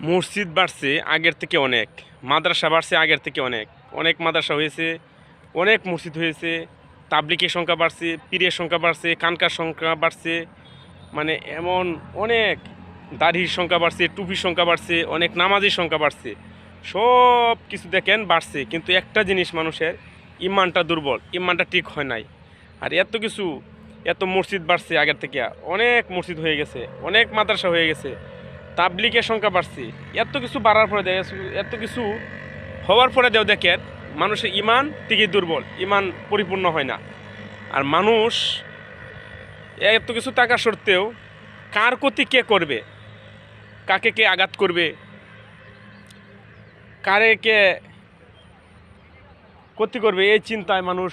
মসজিদ বাড়ছে আগের থেকে অনেক, মাদ্রাসা বাড়ছে আগের থেকে অনেক, অনেক মাদ্রাসা হয়েছে, অনেক মসজিদ হয়েছে, তাবলিগের সংখ্যা বাড়ছে, পীরের সংখ্যা বাড়ছে, খানকার সংখ্যা বাড়ছে, মানে এমন অনেক, দাড়ির সংখ্যা বাড়ছে, টুপির সংখ্যা বাড়ছে, অনেক নামাজির সংখ্যা বাড়ছে, সব কিছু দেখেন বাড়ছে, কিন্তু একটা জিনিস মানুষের ইমানটা দুর্বল, ইমানটা ঠিক হয় নাই। আর এত কিছু, এত মসজিদ বাড়ছে আগের থেকে, অনেক মসজিদ হয়ে গেছে, অনেক মাদ্রাসা হয়ে গেছে, তাবলিগের সংখ্যা বাড়ছে, এত কিছু বাড়ার পরে এত কিছু হওয়ার পরে দেখেন মানুষের ইমান ঠিকই দুর্বল, ইমান পরিপূর্ণ হয় না। আর মানুষ এত কিছু টাকা সত্ত্বেও কার ক্ষতি কে করবে, কাকে কে আঘাত করবে, কারে কে ক্ষতি করবে, এই চিন্তায় মানুষ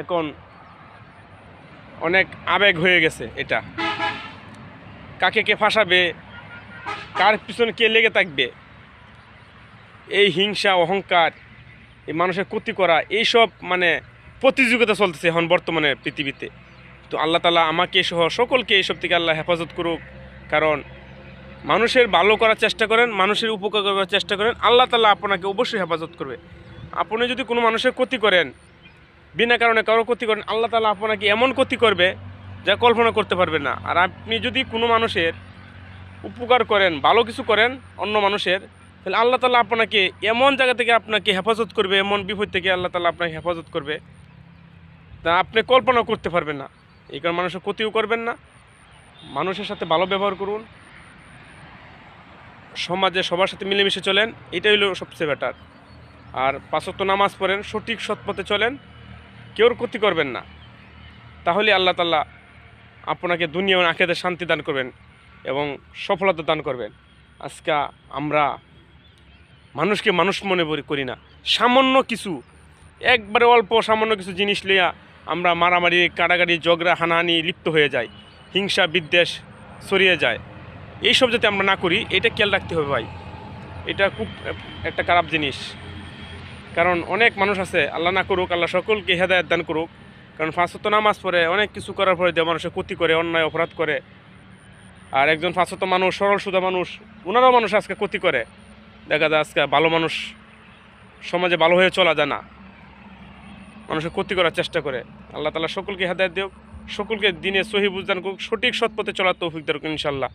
এখন অনেক আবেগ হয়ে গেছে। এটা কাকে কে ফাঁসাবে, কার পিছনে কে লেগে থাকবে, এই হিংসা অহংকার, এই মানুষের ক্ষতি করা, এইসব মানে প্রতিযোগিতা চলতেছে এখন বর্তমানে পৃথিবীতে। তো আল্লাহ তাআলা আমাকে সহ সকলকে এইসব থেকে আল্লাহ হেফাজত করুক। কারণ মানুষের ভালো করার চেষ্টা করেন, মানুষের উপকার করার চেষ্টা করেন, আল্লাহ তাআলা আপনাকে অবশ্যই হেফাজত করবে। আপনি যদি কোনো মানুষের ক্ষতি করেন, বিনা কারণে কারো ক্ষতি করেন, আল্লাহ তাআলা আপনাকে এমন ক্ষতি করবে যা কল্পনা করতে পারবেন না। আর আপনি যদি কোনো মানুষের উপকার করেন, ভালো কিছু করেন অন্য মানুষের, তাহলে আল্লাহ তাআলা আপনাকে এমন জায়গা থেকে আপনাকে হেফাজত করবে, এমন বিপদ থেকে আল্লাহ তাআলা আপনাকে হেফাজত করবে তা আপনি কল্পনা করতে পারবেন না। এই কারণে মানুষের ক্ষতিও করবেন না, মানুষের সাথে ভালো ব্যবহার করুন, সমাজে সবার সাথে মিলেমিশে চলেন, এটাই হলো সবচেয়ে বেটার। আর ৫ ওয়াক্ত নামাজ পড়েন, সঠিক সৎ পথে চলেন, কেউর ক্ষতি করবেন না, তাহলে আল্লাহ তাআলা আপনাকে দুনিয়া ও আখিরাতে শান্তি দান করবেন এবং সফলতা দান করবেন। আজকে আমরা মানুষকে মানুষ মনে করি না, সামান্য কিছু, একবারে অল্প সামান্য কিছু জিনিস লইয়া আমরা মারামারি, কাটাকাটি, ঝগড়া, হানাহানি লিপ্ত হয়ে যাই, হিংসা বিদ্বেষ ছড়িয়ে যায়। এইসব যাতে আমরা না করি, এটা খেয়াল রাখতে হবে ভাই। এটা খুব একটা খারাপ জিনিস। কারণ অনেক মানুষ আছে, আল্লাহ না করুক, আল্লাহ সকলকে হেদায়েত দান করুক, কারণ ৫ ওয়াক্ত নামাজ পড়ে অনেক কিছু করার পরে দিয়ে মানুষের ক্ষতি করে, অন্যায় অপরাধ করে। আর একজন ৫ ওয়াক্ত মানুষ, সরল সুদা মানুষ, ওনারাও মানুষ আজকে ক্ষতি করে। দেখা যায় আজকে ভালো মানুষ সমাজে ভালো হয়ে চলা যায় না, মানুষের ক্ষতি করার চেষ্টা করে। আল্লাহ তাআলা সকলকে হেদায়েত দিক, সকলকে দিনে সহি বুঝদান করুক, সঠিক সৎ পথে চলার তৌফিক দান করুক ইনশাআল্লাহ।